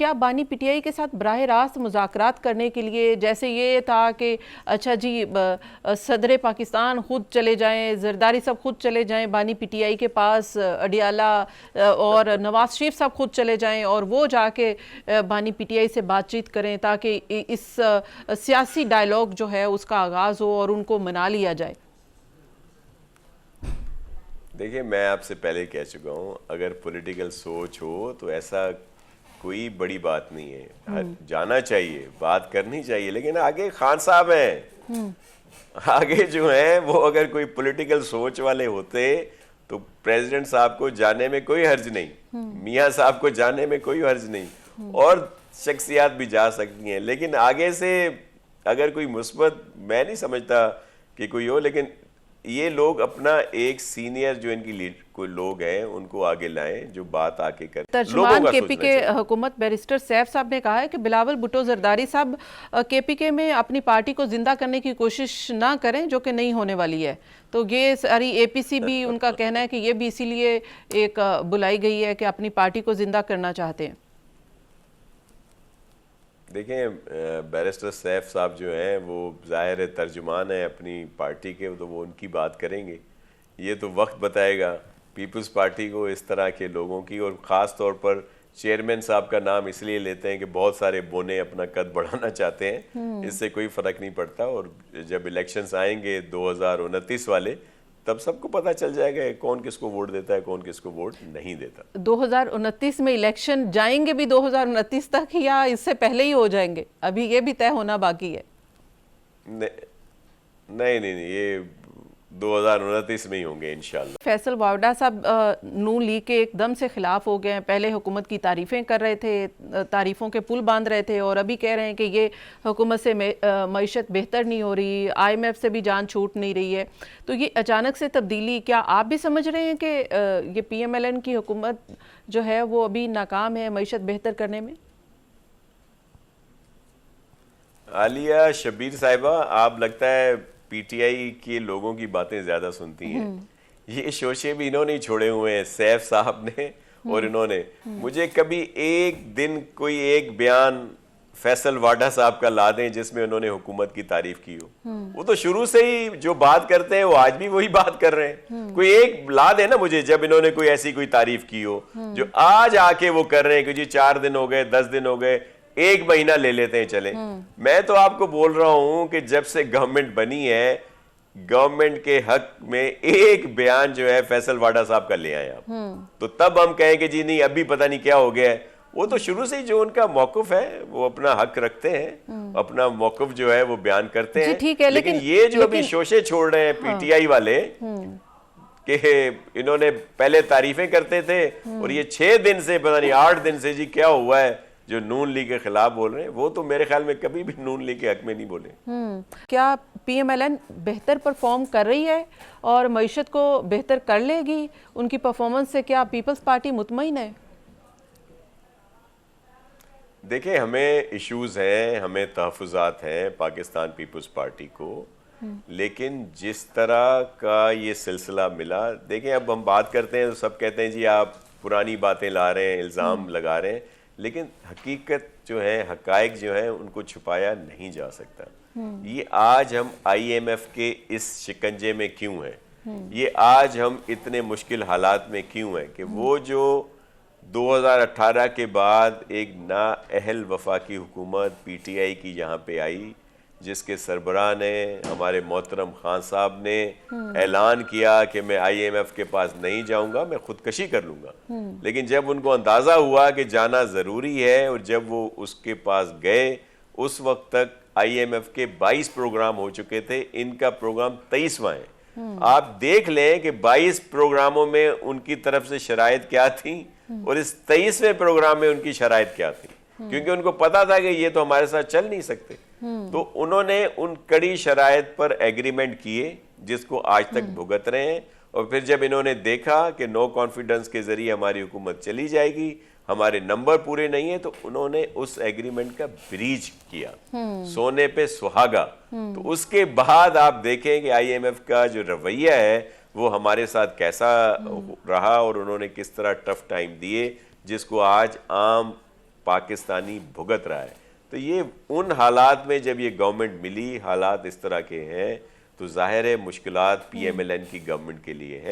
क्या बानी पीटीआई के साथ बराह रास्त मुज़ाकरात करने के लिए, जैसे ये था कि अच्छा जी सदर पाकिस्तान खुद चले जाएं, जरदारी साहब खुद चले जाएं बानी पीटीआई के पास, अडियाला और नवाज शरीफ साहब खुद चले जाएं और वो जाके बानी पीटीआई से बातचीत करें ताकि इस सियासी डायलॉग जो है उसका आगाज़ हो और उनको मना लिया जाए? देखिए, मैं आपसे पहले कह चुका हूँ, अगर पॉलिटिकल सोच हो तो ऐसा कोई बड़ी बात नहीं है। जाना चाहिए, बात करनी चाहिए, लेकिन आगे खान साहब हैं, आगे जो हैं वो अगर कोई पॉलिटिकल सोच वाले होते तो प्रेसिडेंट साहब को जाने में कोई हर्ज नहीं, मियाँ साहब को जाने में कोई हर्ज नहीं, और शख्सियात भी जा सकती हैं। लेकिन आगे से अगर कोई मुस्बत, मैं नहीं समझता कि कोई हो, लेकिन ये लोग अपना एक सीनियर जो इनकी लीड कोई लोग हैं उनको आगे लाएं जो बात आके करें। तर्जुमान केपीके हुकूमत बैरिस्टर सैफ साहब ने कहा है कि बिलावल भुट्टो जरदारी साहब केपीके में अपनी पार्टी को जिंदा करने की कोशिश ना करें, जो कि नहीं होने वाली है। तो ये सारी एपीसी भी उनका कहना है कि ये भी इसीलिए एक बुलाई गई है कि अपनी पार्टी को जिंदा करना चाहते हैं। देखें, बैरिस्टर सैफ साहब जो हैं वो ज़ाहिर तर्जुमान है अपनी पार्टी के, तो वो उनकी बात करेंगे। ये तो वक्त बताएगा पीपल्स पार्टी को इस तरह के लोगों की, और ख़ास तौर पर चेयरमैन साहब का नाम इसलिए लेते हैं कि बहुत सारे बोने अपना कद बढ़ाना चाहते हैं, इससे कोई फ़र्क नहीं पड़ता। और जब इलेक्शंस आएंगे 2029 वाले, तब सबको पता चल जाएगा कौन किसको वोट देता है, कौन किसको वोट नहीं देता। 2029 में इलेक्शन जाएंगे भी 2029 तक, या इससे पहले ही हो जाएंगे? अभी ये भी तय होना बाकी है। नहीं, ये 2029 में ही होंगे इंशाल्लाह। फैसल वावडा साहब नून लीग के एकदम से खिलाफ हो गए हैं। पहले हुकूमत की तारीफ़ें कर रहे थे, तारीफ़ों के पुल बांध रहे थे, और अभी कह रहे हैं कि ये हुकूमत से मईशत बेहतर नहीं हो रही, IMF से भी जान छूट नहीं रही है। तो ये अचानक से तब्दीली, क्या आप भी समझ रहे हैं कि ये PMLN की हुकूमत जो है वो अभी नाकाम है मईशत बेहतर करने में? आलिया शबीर साहिबा, आप लगता है पीटीआई के लोगों की बातें ज्यादा सुनती हैं। ये शोशे भी इन्होंने ही छोड़े हुए हैं, सैफ साहब ने और इन्होंने। मुझे कभी एक दिन कोई एक बयान फैसल वाडा साहब का ला दें जिसमें उन्होंने हुकूमत की तारीफ की हो। वो तो शुरू से ही जो बात करते हैं वो आज भी वही बात कर रहे हैं। कोई एक ला दे ना मुझे जब इन्होंने कोई ऐसी कोई तारीफ की हो, जो आज आके वो कर रहे हैं कि जी 4 दिन हो गए, 10 दिन हो गए, 1 महीना ले लेते हैं चले। मैं तो आपको बोल रहा हूं कि जब से गवर्नमेंट बनी है, गवर्नमेंट के हक में एक बयान जो है फैसल वाडा साहब का ले आए आप, तो तब हम कहें कि जी नहीं अभी पता नहीं क्या हो गया है। वो तो शुरू से ही जो उनका मौकफ है वो अपना हक रखते हैं, अपना मौकफ जो है वो बयान करते हैं। ठीक है, लेकिन ये जो अभी शोशे छोड़ रहे हैं पीटीआई वाले कि इन्होंने पहले तारीफें करते थे और ये 6 दिन से पता नहीं 8 दिन से जी क्या हुआ है जो नून लीग के खिलाफ बोल रहे हैं, वो तो मेरे ख्याल में कभी भी नून लीग के हक में नहीं बोले। क्या PMLN बेहतर परफॉर्म कर रही है और मईशत को बेहतर कर लेगी? उनकी परफॉर्मेंस से क्या पीपल्स पार्टी मुतमईन है? देखिए, हमें इश्यूज हैं, हमें तहफ़्फ़ुज़ात हैं पाकिस्तान पीपल्स पार्टी को, लेकिन जिस तरह का ये सिलसिला मिला, देखिए अब हम बात करते हैं तो सब कहते हैं जी आप पुरानी बातें ला रहे हैं, इल्ज़ाम लगा रहे हैं, लेकिन हकीकत जो है, हकायक जो है, उनको छुपाया नहीं जा सकता। ये आज हम IMF के इस शिकंजे में क्यों हैं, ये आज हम इतने मुश्किल हालात में क्यों हैं कि वो जो 2018 के बाद एक नाअहल वफाकी हुकूमत PTI की यहाँ पे आई, जिसके सरबराह ने हमारे मोहतरम खान साहब ने ऐलान किया कि मैं IMF के पास नहीं जाऊंगा, मैं खुदकशी कर लूंगा। लेकिन जब उनको अंदाजा हुआ कि जाना जरूरी है और जब वो उसके पास गए, उस वक्त तक IMF के 22 प्रोग्राम हो चुके थे, इनका प्रोग्राम 23वां है। आप देख लें कि 22 प्रोग्रामों में उनकी तरफ से शराइत क्या थी और इस 23वें प्रोग्राम में उनकी शराइत क्या थी, क्योंकि उनको पता था कि ये तो हमारे साथ चल नहीं सकते। तो उन्होंने उन कड़ी शराइत पर एग्रीमेंट किए जिसको आज तक भुगत रहे हैं, और फिर जब इन्होंने देखा कि नो कॉन्फिडेंस के जरिए हमारी हुकूमत चली जाएगी, हमारे नंबर पूरे नहीं है, तो उन्होंने उस एग्रीमेंट का ब्रीच किया, सोने पे सुहागा। तो उसके बाद आप देखें कि IMF का जो रवैया है वो हमारे साथ कैसा रहा और उन्होंने किस तरह टफ टाइम दिए, जिसको आज आम पाकिस्तानी भुगत रहा है। तो ये उन हालात में जब ये गवर्नमेंट मिली, हालात इस तरह के हैं, तो जाहिर है मुश्किलात PMLN की गवर्नमेंट के लिए हैं।